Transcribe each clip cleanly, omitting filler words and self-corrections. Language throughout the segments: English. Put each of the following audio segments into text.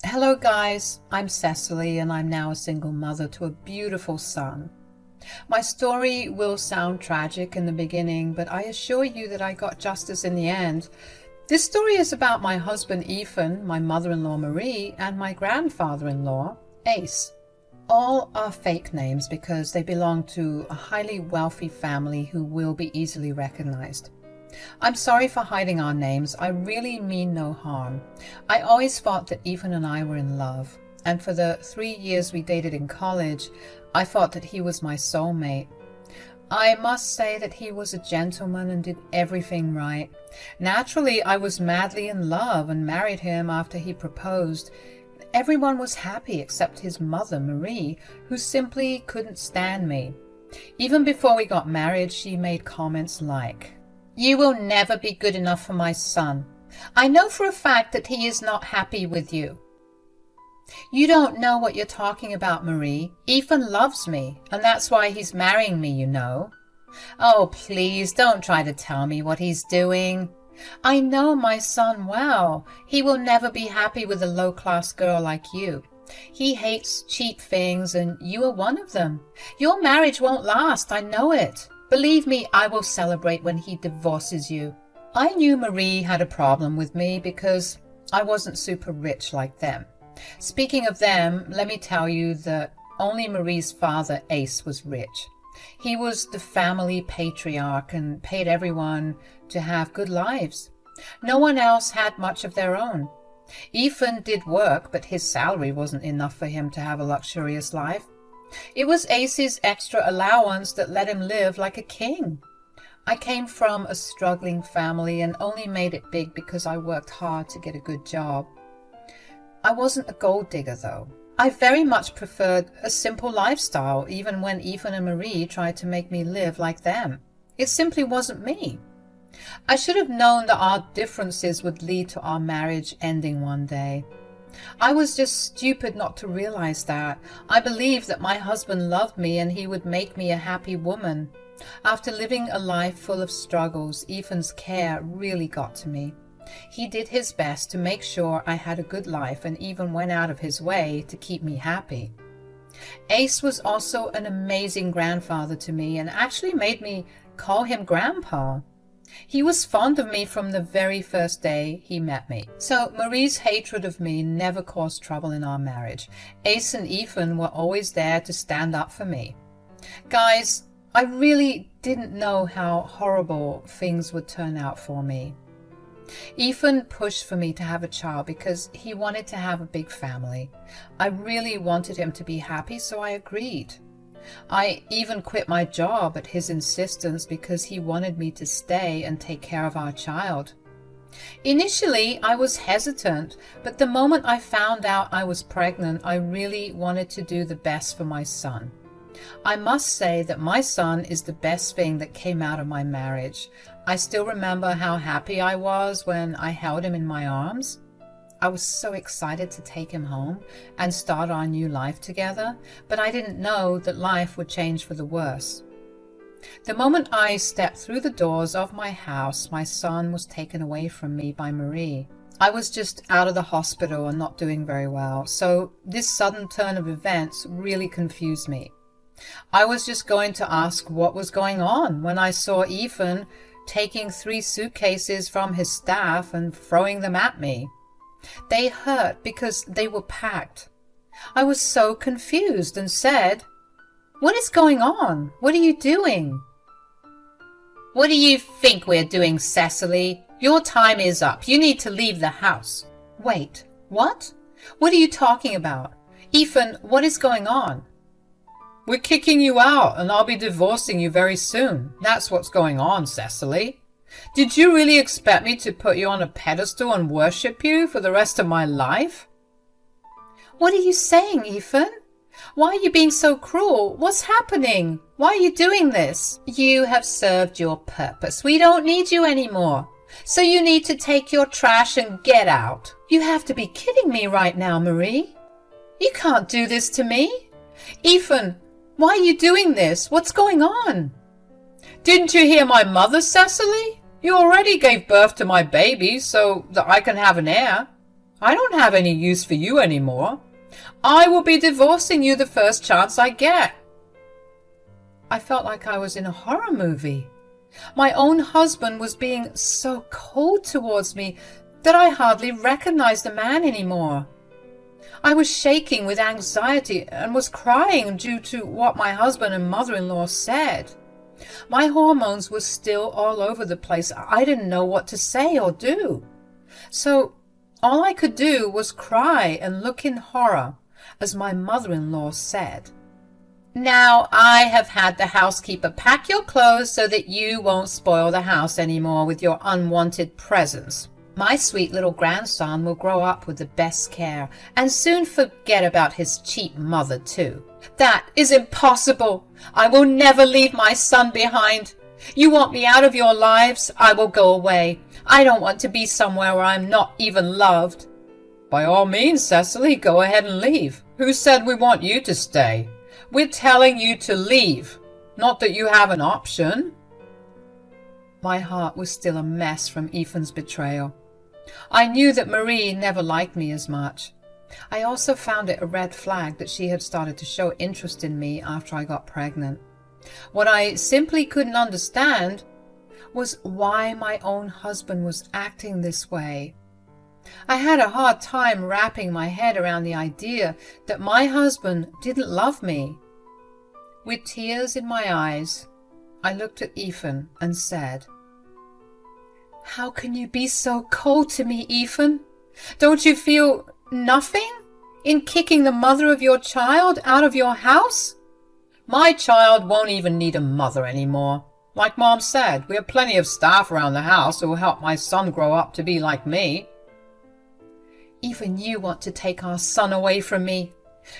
Hello guys, I'm Cecily and I'm now a single mother to a beautiful son. My story will sound tragic in the beginning, but I assure you that I got justice in the end. This story is about my husband Ethan, my mother-in-law Marie, and my grandfather-in-law Ace. All are fake names because they belong to a highly wealthy family who will be easily recognized. I'm sorry for hiding our names. I really mean no harm. I always thought that Ethan and I were in love, and for the 3 years we dated in college, I thought that he was my soulmate. I must say that he was a gentleman and did everything right. Naturally, I was madly in love and married him after he proposed. Everyone was happy except his mother, Marie, who simply couldn't stand me. Even before we got married, she made comments like, "You will never be good enough for my son. I know for a fact that he is not happy with you. You don't know what you're talking about, Marie. Ethan loves me, and that's why he's marrying me, you know. Oh, please don't try to tell me what he's doing. I know my son well. He will never be happy with a low-class girl like you. He hates cheap things, and you are one of them. Your marriage won't last, I know it. Believe me, I will celebrate when he divorces you." I knew Marie had a problem with me because I wasn't super rich like them. Speaking of them, let me tell you that only Marie's father, Ace, was rich. He was the family patriarch and paid everyone to have good lives. No one else had much of their own. Ethan did work, but his salary wasn't enough for him to have a luxurious life. It was Ace's extra allowance that let him live like a king. I came from a struggling family and only made it big because I worked hard to get a good job. I wasn't a gold digger, though. I very much preferred a simple lifestyle, even when Ethan and Marie tried to make me live like them. It simply wasn't me. I should have known that our differences would lead to our marriage ending one day. I was just stupid not to realize that. I believed that my husband loved me and he would make me a happy woman. After living a life full of struggles, Ethan's care really got to me. He did his best to make sure I had a good life and even went out of his way to keep me happy. Ace was also an amazing grandfather to me and actually made me call him Grandpa. He was fond of me from the very first day he met me. So Marie's hatred of me never caused trouble in our marriage. Ace and Ethan were always there to stand up for me. Guys, I really didn't know how horrible things would turn out for me. Ethan pushed for me to have a child because he wanted to have a big family. I really wanted him to be happy, so I agreed. I even quit my job at his insistence because he wanted me to stay and take care of our child. Initially, I was hesitant, but the moment I found out I was pregnant, I really wanted to do the best for my son. I must say that my son is the best thing that came out of my marriage. I still remember how happy I was when I held him in my arms. I was so excited to take him home and start our new life together, but I didn't know that life would change for the worse. The moment I stepped through the doors of my house, my son was taken away from me by Marie. I was just out of the hospital and not doing very well, so this sudden turn of events really confused me. I was just going to ask what was going on when I saw Ethan taking 3 suitcases from his staff and throwing them at me. They hurt because they were packed. I was so confused and said, "What is going on? What are you doing?" "What do you think we're doing, Cecily? Your time is up. You need to leave the house." "Wait, what? What are you talking about? Ethan, what is going on?" "We're kicking you out and I'll be divorcing you very soon. That's what's going on, Cecily. Did you really expect me to put you on a pedestal and worship you for the rest of my life?" "What are you saying, Ethan? Why are you being so cruel? What's happening? Why are you doing this?" "You have served your purpose. We don't need you anymore. So you need to take your trash and get out." "You have to be kidding me right now, Marie. You can't do this to me. Ethan, why are you doing this? What's going on?" "Didn't you hear my mother, Cecily? You already gave birth to my baby so that I can have an heir. I don't have any use for you anymore. I will be divorcing you the first chance I get. I felt like I was in a horror movie. My own husband was being so cold towards me that I hardly recognized the man anymore. I was shaking with anxiety and was crying due to what my husband and mother-in-law said. My hormones were still all over the place. I didn't know what to say or do. So all I could do was cry and look in horror as my mother-in-law said, "Now I have had the housekeeper pack your clothes so that you won't spoil the house anymore with your unwanted presence. My sweet little grandson will grow up with the best care and soon forget about his cheap mother too." "That is impossible. I will never leave my son behind. You want me out of your lives? I will go away. I don't want to be somewhere where I'm not even loved." "By all means, Cecily, go ahead and leave. Who said we want you to stay? We're telling you to leave, not that you have an option." My heart was still a mess from Ethan's betrayal. I knew that Marie never liked me as much. I also found it a red flag that she had started to show interest in me after I got pregnant. What I simply couldn't understand was why my own husband was acting this way. I had a hard time wrapping my head around the idea that my husband didn't love me. With tears in my eyes, I looked at Ethan and said, "How can you be so cold to me, Ethan? Don't you feel nothing in kicking the mother of your child out of your house?" "My child won't even need a mother anymore. Like Mom said, we have plenty of staff around the house who will help my son grow up to be like me." "Even you want to take our son away from me.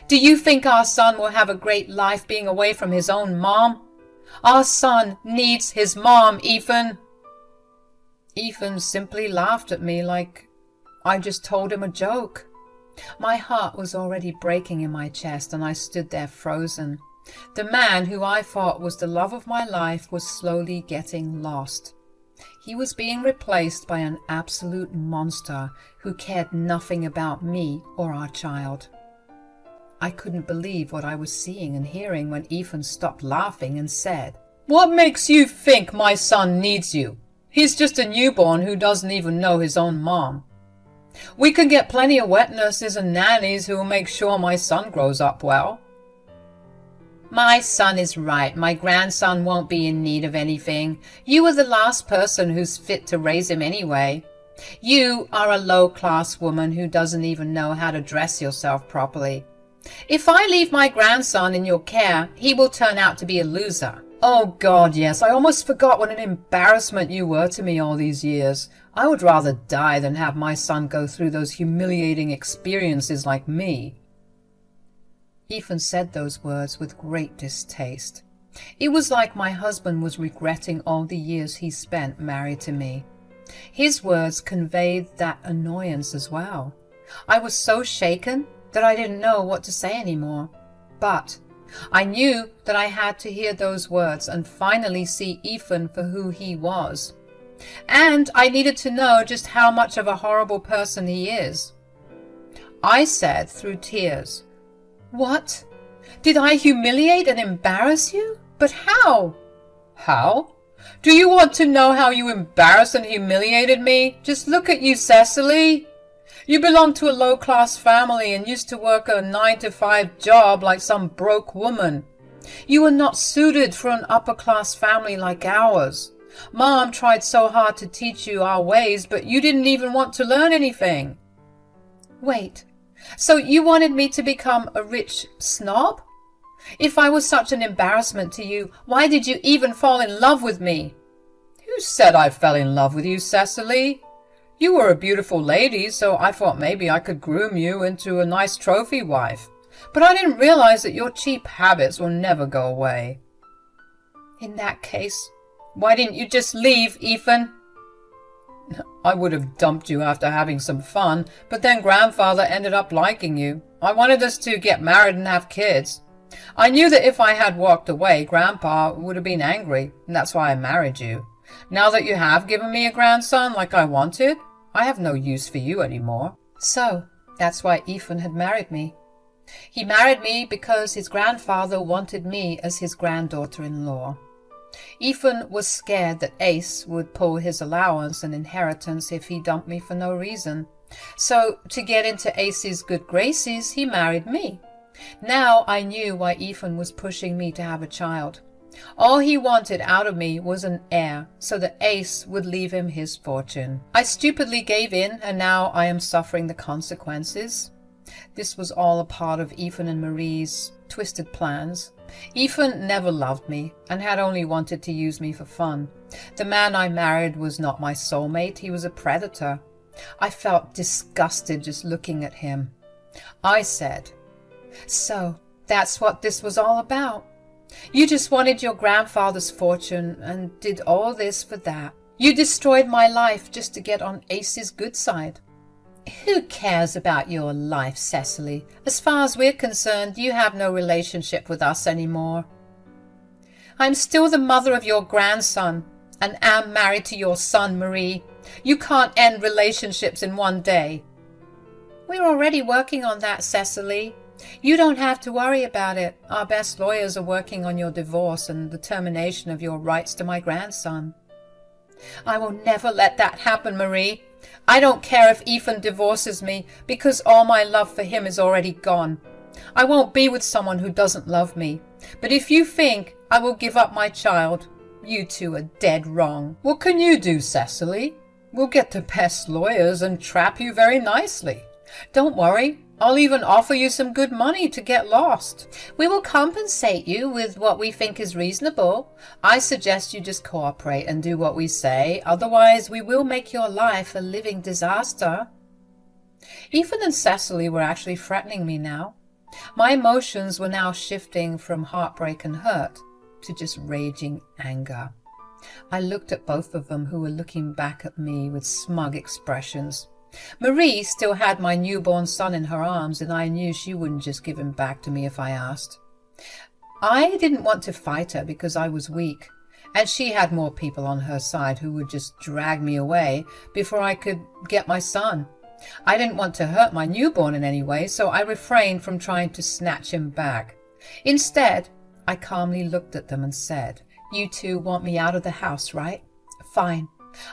Do you think our son will have a great life being away from his own mom? Our son needs his mom, Ethan." Ethan simply laughed at me like I just told him a joke. My heart was already breaking in my chest, and I stood there frozen. The man who I thought was the love of my life was slowly getting lost. He was being replaced by an absolute monster who cared nothing about me or our child. I couldn't believe what I was seeing and hearing when Ethan stopped laughing and said, "What makes you think my son needs you? He's just a newborn who doesn't even know his own mom. We can get plenty of wet nurses and nannies who will make sure my son grows up well." "My son is right. My grandson won't be in need of anything. You are the last person who's fit to raise him anyway. You are a low-class woman who doesn't even know how to dress yourself properly. If I leave my grandson in your care, he will turn out to be a loser." "Oh God, yes, I almost forgot what an embarrassment you were to me all these years. I would rather die than have my son go through those humiliating experiences like me." Ethan said those words with great distaste. It was like my husband was regretting all the years he spent married to me. His words conveyed that annoyance as well. I was so shaken that I didn't know what to say anymore. But I knew that I had to hear those words and finally see Ethan for who he was. And I needed to know just how much of a horrible person he is. I said through tears, "What? Did I humiliate and embarrass you? But how?" "How? Do you want to know how you embarrassed and humiliated me? Just look at you, Cecily. You belong to a low-class family and used to work a 9-to-5 job like some broke woman. You are not suited for an upper-class family like ours. Mom tried so hard to teach you our ways, but you didn't even want to learn anything." "Wait, so you wanted me to become a rich snob? If I was such an embarrassment to you, why did you even fall in love with me?" "Who said I fell in love with you, Cecily? You were a beautiful lady, so I thought maybe I could groom you into a nice trophy wife. But I didn't realize that your cheap habits will never go away." "In that case, why didn't you just leave, Ethan?" "I would have dumped you after having some fun, but then Grandfather ended up liking you. I wanted us to get married and have kids. I knew that if I had walked away, Grandpa would have been angry, and that's why I married you. Now that you have given me a grandson like I wanted, I have no use for you anymore." So that's why Ethan had married me. He married me because his grandfather wanted me as his granddaughter-in-law. Ethan was scared that Ace would pull his allowance and inheritance if he dumped me for no reason. So to get into Ace's good graces, he married me. Now I knew why Ethan was pushing me to have a child. All he wanted out of me was an heir, so that Ace would leave him his fortune. I stupidly gave in, and now I am suffering the consequences. This was all a part of Ethan and Marie's twisted plans. Ethan never loved me, and had only wanted to use me for fun. The man I married was not my soulmate, he was a predator. I felt disgusted just looking at him. I said, "So that's what this was all about? You just wanted your grandfather's fortune and did all this for that. You destroyed my life just to get on Ace's good side." "Who cares about your life, Cecily? As far as we're concerned, you have no relationship with us anymore." "I'm still the mother of your grandson and am married to your son, Marie. You can't end relationships in one day." "We're already working on that, Cecily. You don't have to worry about it. Our best lawyers are working on your divorce and the termination of your rights to my grandson." "I will never let that happen, Marie. I don't care if Ethan divorces me, because all my love for him is already gone. I won't be with someone who doesn't love me. But if you think I will give up my child, you two are dead wrong." "What can you do, Cecily? We'll get the best lawyers and trap you very nicely. Don't worry. I'll even offer you some good money to get lost." "We will compensate you with what we think is reasonable. I suggest you just cooperate and do what we say. Otherwise, we will make your life a living disaster." Ethan and Cecily were actually threatening me now. My emotions were now shifting from heartbreak and hurt to just raging anger. I looked at both of them, who were looking back at me with smug expressions. Marie still had my newborn son in her arms, and I knew she wouldn't just give him back to me if I asked. I didn't want to fight her because I was weak, and she had more people on her side who would just drag me away before I could get my son. I didn't want to hurt my newborn in any way, so I refrained from trying to snatch him back. Instead, I calmly looked at them and said, "You two want me out of the house, right? Fine.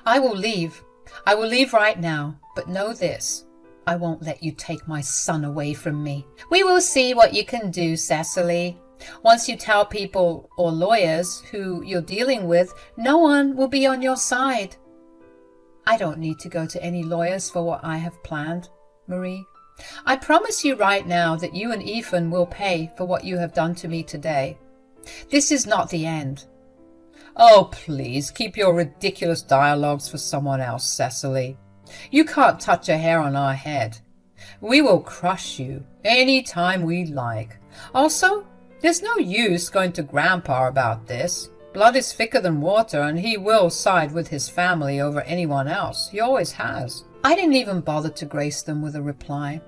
I will leave. I will leave right now, but know this. I won't let you take my son away from me." "We will see what you can do, Cecily. Once you tell people or lawyers who you're dealing with, no one will be on your side." "I don't need to go to any lawyers for what I have planned, Marie. I promise you right now that you and Ethan will pay for what you have done to me today. This is not the end." "Oh, please, keep your ridiculous dialogues for someone else, Cecily. You can't touch a hair on our head. We will crush you any time we like. Also, there's no use going to Grandpa about this. Blood is thicker than water, and he will side with his family over anyone else. He always has." I didn't even bother to grace them with a reply.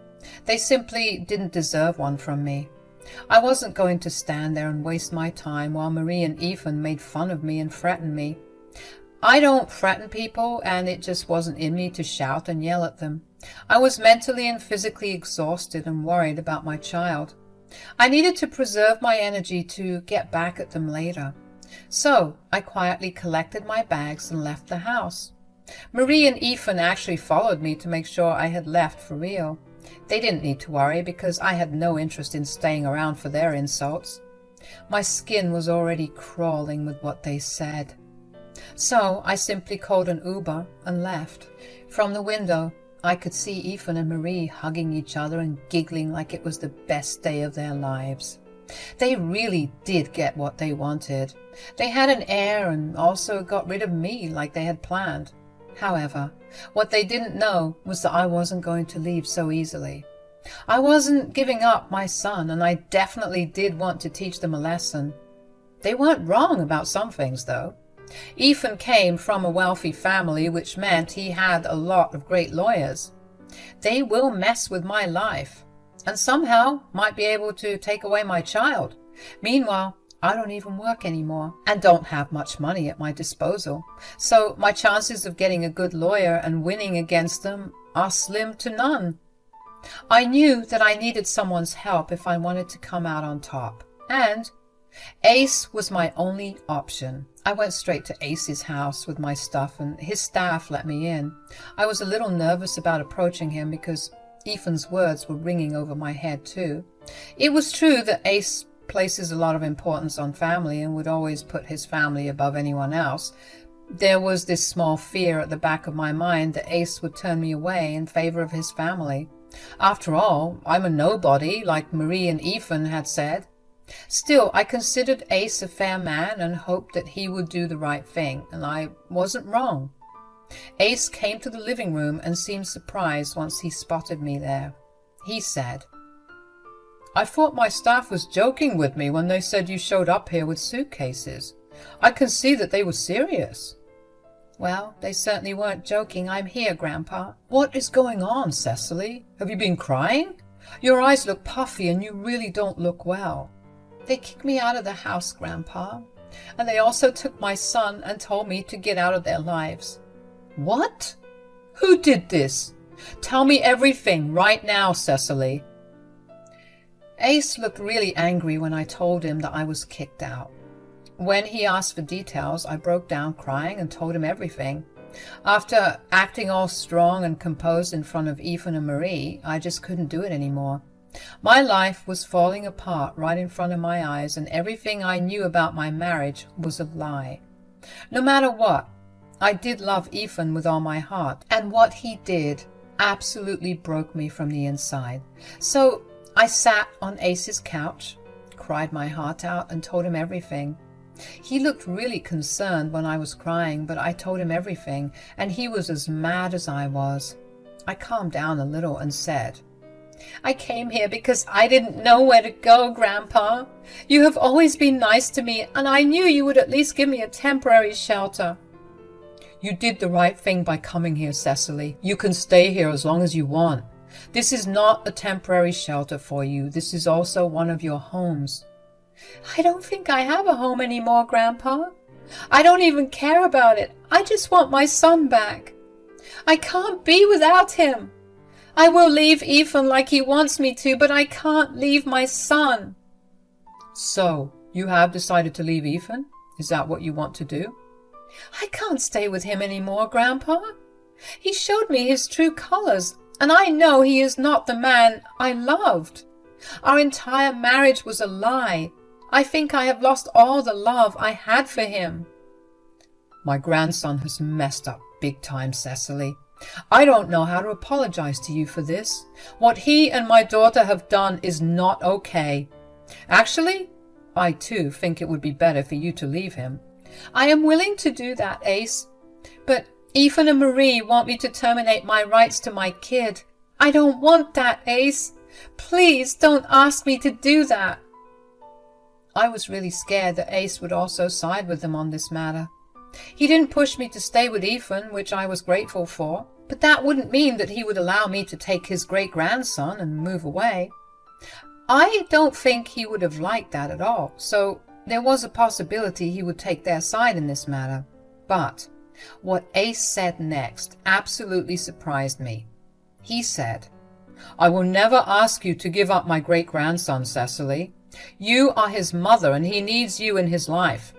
They simply didn't deserve one from me. I wasn't going to stand there and waste my time while Marie and Ethan made fun of me and threatened me. I don't threaten people, and it just wasn't in me to shout and yell at them. I was mentally and physically exhausted and worried about my child. I needed to preserve my energy to get back at them later. So I quietly collected my bags and left the house. Marie and Ethan actually followed me to make sure I had left for real. They didn't need to worry because I had no interest in staying around for their insults. My skin was already crawling with what they said. So I simply called an Uber and left. From the window, I could see Ethan and Marie hugging each other and giggling like it was the best day of their lives. They really did get what they wanted. They had an heir and also got rid of me like they had planned. However, what they didn't know was that I wasn't going to leave so easily. I wasn't giving up my son, and I definitely did want to teach them a lesson. They weren't wrong about some things, though. Ethan came from a wealthy family, which meant he had a lot of great lawyers. They will mess with my life, and somehow might be able to take away my child. Meanwhile, I don't even work anymore and don't have much money at my disposal, so my chances of getting a good lawyer and winning against them are slim to none. I knew that I needed someone's help if I wanted to come out on top. And Ace was my only option. I went straight to Ace's house with my stuff and his staff let me in. I was a little nervous about approaching him because Ethan's words were ringing over my head too. It was true that Ace places a lot of importance on family and would always put his family above anyone else. There was this small fear at the back of my mind that Ace would turn me away in favor of his family. After all, I'm a nobody, like Marie and Ethan had said. Still, I considered Ace a fair man and hoped that he would do the right thing, and I wasn't wrong. Ace came to the living room and seemed surprised once he spotted me there. He said, "I thought my staff was joking with me when they said you showed up here with suitcases. I can see that they were serious." "Well, they certainly weren't joking. I'm here, Grandpa." "What is going on, Cecily? Have you been crying? Your eyes look puffy and you really don't look well." "They kicked me out of the house, Grandpa. And they also took my son and told me to get out of their lives." "What? Who did this? Tell me everything right now, Cecily." Ace looked really angry when I told him that I was kicked out. When he asked for details, I broke down crying and told him everything. After acting all strong and composed in front of Ethan and Marie, I just couldn't do it anymore. My life was falling apart right in front of my eyes, and everything I knew about my marriage was a lie. No matter what, I did love Ethan with all my heart, and what he did absolutely broke me from the inside. So I sat on Ace's couch, cried my heart out, and told him everything. He looked really concerned when I was crying, but I told him everything, and he was as mad as I was. I calmed down a little and said, "I came here because I didn't know where to go, Grandpa. You have always been nice to me, and I knew you would at least give me a temporary shelter." "You did the right thing by coming here, Cecily. You can stay here as long as you want. This is not a temporary shelter for you. This is also one of your homes." "I don't think I have a home anymore, Grandpa. I don't even care about it. I just want my son back. I can't be without him. I will leave Ethan like he wants me to, but I can't leave my son." "So, you have decided to leave Ethan? Is that what you want to do?" "I can't stay with him anymore, Grandpa. He showed me his true colors, and I know he is not the man I loved. Our entire marriage was a lie. I think I have lost all the love I had for him." "My grandson has messed up big time, Cecily. I don't know how to apologize to you for this. What he and my daughter have done is not okay. Actually, I too think it would be better for you to leave him." "I am willing to do that, Ace. But Ethan and Marie want me to terminate my rights to my kid. I don't want that, Ace. Please don't ask me to do that." I was really scared that Ace would also side with them on this matter. He didn't push me to stay with Ethan, which I was grateful for, but that wouldn't mean that he would allow me to take his great-grandson and move away. I don't think he would have liked that at all, so there was a possibility he would take their side in this matter. But what Ace said next absolutely surprised me. He said, "I will never ask you to give up my great-grandson, Cecily. You are his mother and he needs you in his life.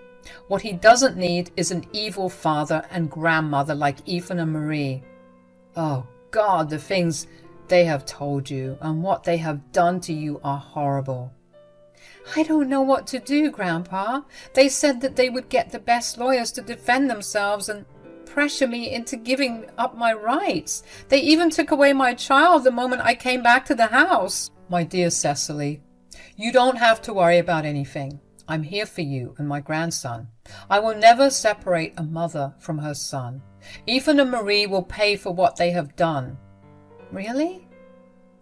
What he doesn't need is an evil father and grandmother like Ethan and Marie. Oh God, the things they have told you and what they have done to you are horrible." "I don't know what to do, Grandpa. They said that they would get the best lawyers to defend themselves and pressure me into giving up my rights. They even took away my child the moment I came back to the house." "My dear Cecily, you don't have to worry about anything. I'm here for you and my grandson. I will never separate a mother from her son. Ethan and Marie will pay for what they have done." "Really?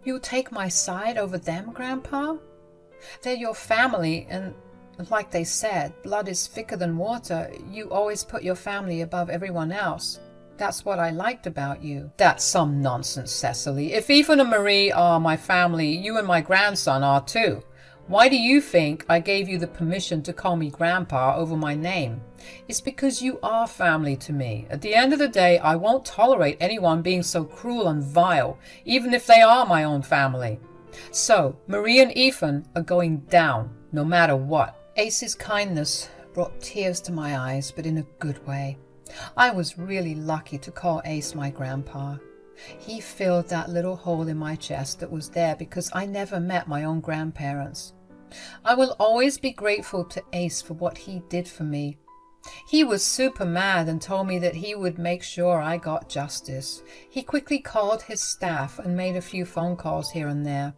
You'll take my side over them, Grandpa? They're your family, and like they said, blood is thicker than water. You always put your family above everyone else. That's what I liked about you." "That's some nonsense, Cecily. If Ethan and Marie are my family, you and my grandson are too. Why do you think I gave you the permission to call me Grandpa over my name? It's because you are family to me. At the end of the day, I won't tolerate anyone being so cruel and vile, even if they are my own family. So, Marie and Ethan are going down, no matter what." Ace's kindness brought tears to my eyes, but in a good way. I was really lucky to call Ace my grandpa. He filled that little hole in my chest that was there because I never met my own grandparents. I will always be grateful to Ace for what he did for me. He was super mad and told me that he would make sure I got justice. He quickly called his staff and made a few phone calls here and there.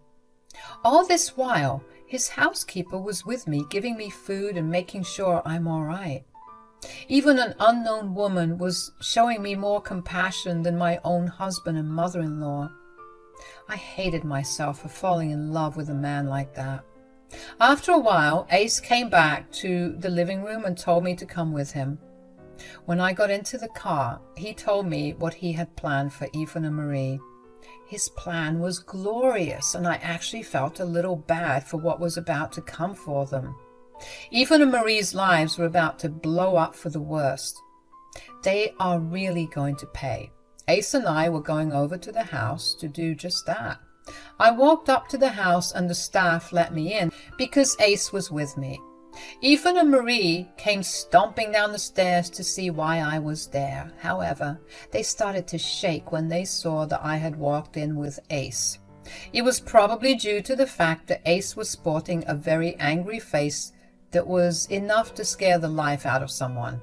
All this while, his housekeeper was with me, giving me food and making sure I'm all right. Even an unknown woman was showing me more compassion than my own husband and mother-in-law. I hated myself for falling in love with a man like that. After a while, Ace came back to the living room and told me to come with him. When I got into the car, he told me what he had planned for Ethan and Marie. His plan was glorious, and I actually felt a little bad for what was about to come for them. Ethan and Marie's lives were about to blow up for the worst. They are really going to pay. Ace and I were going over to the house to do just that. I walked up to the house and the staff let me in because Ace was with me. Ethan and Marie came stomping down the stairs to see why I was there. However, they started to shake when they saw that I had walked in with Ace. It was probably due to the fact that Ace was sporting a very angry face that was enough to scare the life out of someone.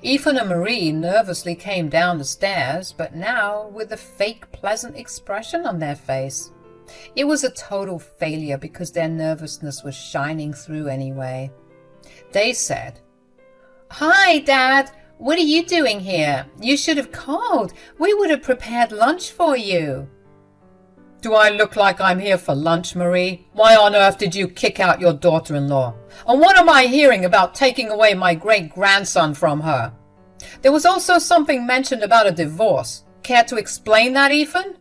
Ethan and Marie nervously came down the stairs, but now with a fake pleasant expression on their face. It was a total failure because their nervousness was shining through anyway. They said, "Hi, Dad. What are you doing here? You should have called. We would have prepared lunch for you." "Do I look like I'm here for lunch, Marie? Why on earth did you kick out your daughter-in-law? And what am I hearing about taking away my great-grandson from her? There was also something mentioned about a divorce. Care to explain that, Ethan?"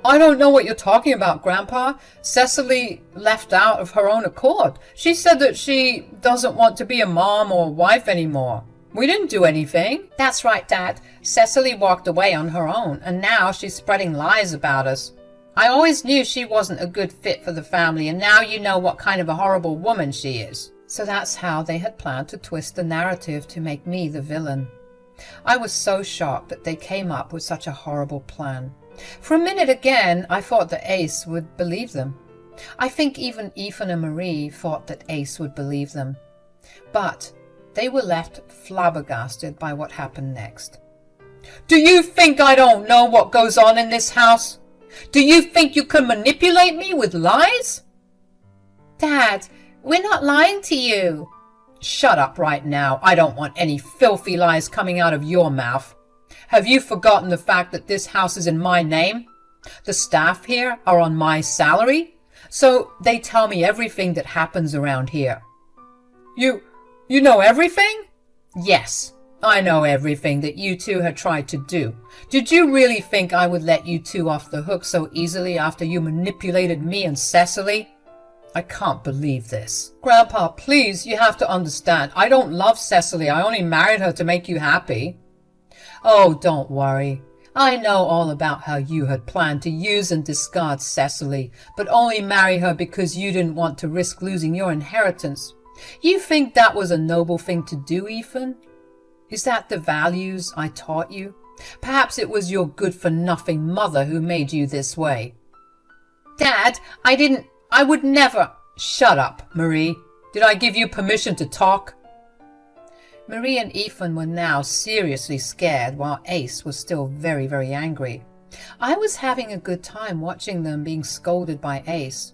"I don't know what you're talking about, Grandpa. Cecily left out of her own accord. She said that she doesn't want to be a mom or wife anymore. We didn't do anything." "That's right, Dad. Cecily walked away on her own, and now she's spreading lies about us. I always knew she wasn't a good fit for the family, and now you know what kind of a horrible woman she is." So that's how they had planned to twist the narrative to make me the villain. I was so shocked that they came up with such a horrible plan. For a minute again, I thought that Ace would believe them. I think even Ethan and Marie thought that Ace would believe them. But they were left flabbergasted by what happened next. "Do you think I don't know what goes on in this house? Do you think you can manipulate me with lies?" "Dad, we're not lying to you." "Shut up right now. I don't want any filthy lies coming out of your mouth. Have you forgotten the fact that this house is in my name? The staff here are on my salary, so they tell me everything that happens around here." You know everything?" "Yes, I know everything that you two had tried to do. Did you really think I would let you two off the hook so easily after you manipulated me and Cecily? I can't believe this." "Grandpa, please, you have to understand. I don't love Cecily. I only married her to make you happy." "Oh, don't worry. I know all about how you had planned to use and discard Cecily, but only marry her because you didn't want to risk losing your inheritance. You think that was a noble thing to do, Ethan? Is that the values I taught you? Perhaps it was your good-for-nothing mother who made you this way." "Dad, I would never—" "Shut up, Marie. Did I give you permission to talk?" Marie and Ethan were now seriously scared, while Ace was still very, very angry. I was having a good time watching them being scolded by Ace.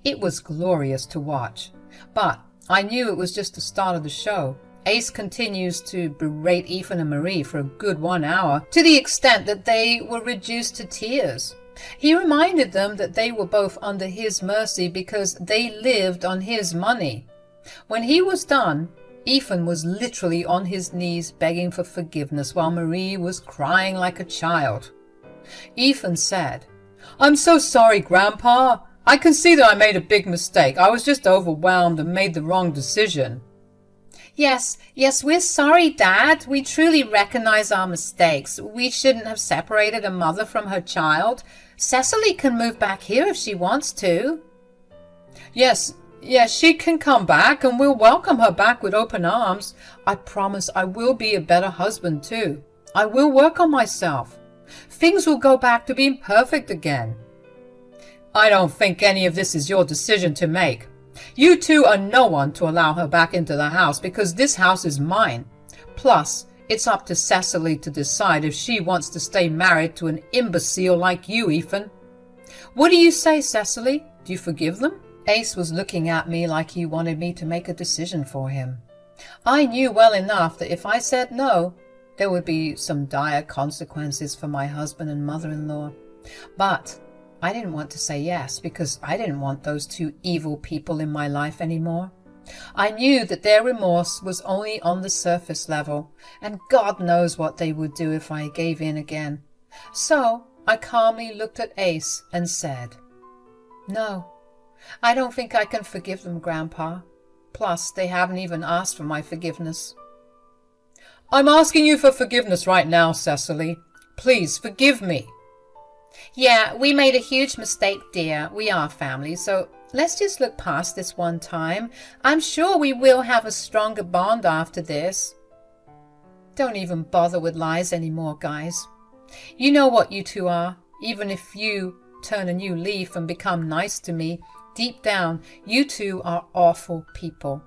It was glorious to watch, but I knew it was just the start of the show. Ace continues to berate Ethan and Marie for a good 1 hour, to the extent that they were reduced to tears. He reminded them that they were both under his mercy because they lived on his money. When he was done, Ethan was literally on his knees begging for forgiveness while Marie was crying like a child. Ethan said, "I'm so sorry, Grandpa. I can see that I made a big mistake. I was just overwhelmed and made the wrong decision. Yes, we're sorry, Dad. We truly recognize our mistakes. We shouldn't have separated a mother from her child. Cecily can move back here if she wants to. Yes, she can come back and we'll welcome her back with open arms. I promise I will be a better husband too. I will work on myself. Things will go back to being perfect again. I don't think any of this is your decision to make. You two are no one to allow her back into the house because this house is mine. Plus, it's up to Cecily to decide if she wants to stay married to an imbecile like you, Ethan. What do you say, Cecily? Do you forgive them? Ace was looking at me like he wanted me to make a decision for him. I knew well enough that if I said no, there would be some dire consequences for my husband and mother-in-law. But I didn't want to say yes because I didn't want those two evil people in my life anymore. I knew that their remorse was only on the surface level, and God knows what they would do if I gave in again. So I calmly looked at Ace and said, "No, I don't think I can forgive them, Grandpa. Plus, they haven't even asked for my forgiveness." "I'm asking you for forgiveness right now, Cecily. Please forgive me." "Yeah, we made a huge mistake, dear. We are family, so let's just look past this one time. I'm sure we will have a stronger bond after this." Don't even bother with lies anymore, guys. You know what you two are. Even if you turn a new leaf and become nice to me, deep down, you two are awful people.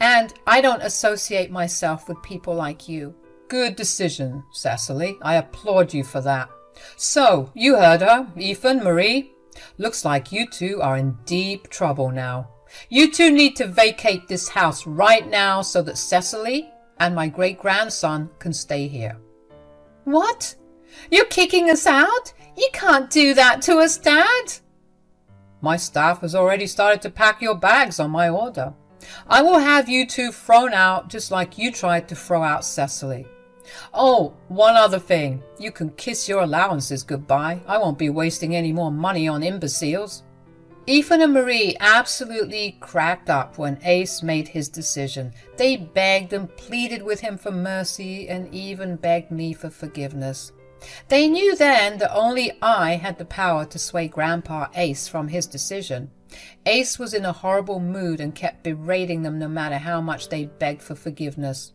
And I don't associate myself with people like you. Good decision, Cecily. I applaud you for that. So, you heard her, Ethan, Marie. Looks like you two are in deep trouble now. You two need to vacate this house right now so that Cecily and my great-grandson can stay here. What? You're kicking us out? You can't do that to us, Dad. My staff has already started to pack your bags on my order. I will have you two thrown out just like you tried to throw out Cecily. Oh, one other thing. You can kiss your allowances goodbye. I won't be wasting any more money on imbeciles. Ethan and Marie absolutely cracked up when Ace made his decision. They begged and pleaded with him for mercy and even begged me for forgiveness. They knew then that only I had the power to sway Grandpa Ace from his decision. Ace was in a horrible mood and kept berating them no matter how much they begged for forgiveness.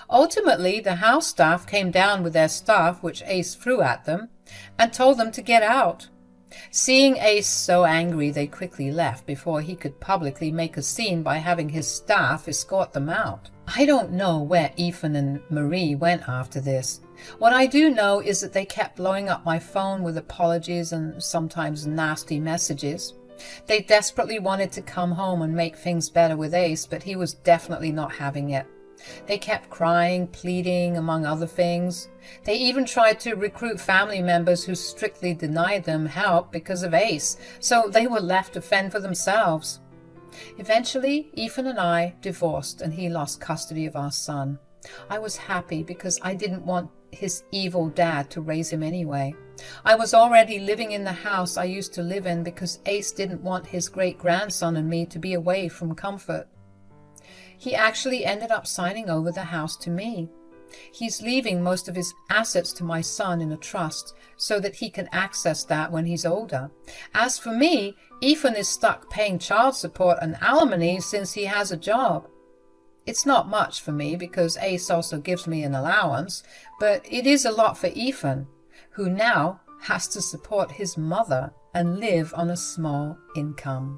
Ultimately, the house staff came down with their stuff, which Ace threw at them, and told them to get out. Seeing Ace so angry, they quickly left before he could publicly make a scene by having his staff escort them out. I don't know where Ethan and Marie went after this. What I do know is that they kept blowing up my phone with apologies and sometimes nasty messages. They desperately wanted to come home and make things better with Ace, but he was definitely not having it. They kept crying, pleading, among other things. They even tried to recruit family members who strictly denied them help because of Ace, so they were left to fend for themselves. Eventually, Ethan and I divorced and he lost custody of our son. I was happy because I didn't want his evil dad to raise him anyway. I was already living in the house I used to live in because Ace didn't want his great-grandson and me to be away from comfort. He actually ended up signing over the house to me. He's leaving most of his assets to my son in a trust so that he can access that when he's older. As for me, Ethan is stuck paying child support and alimony since he has a job. It's not much for me because Ace also gives me an allowance, but it is a lot for Ethan, who now has to support his mother and live on a small income.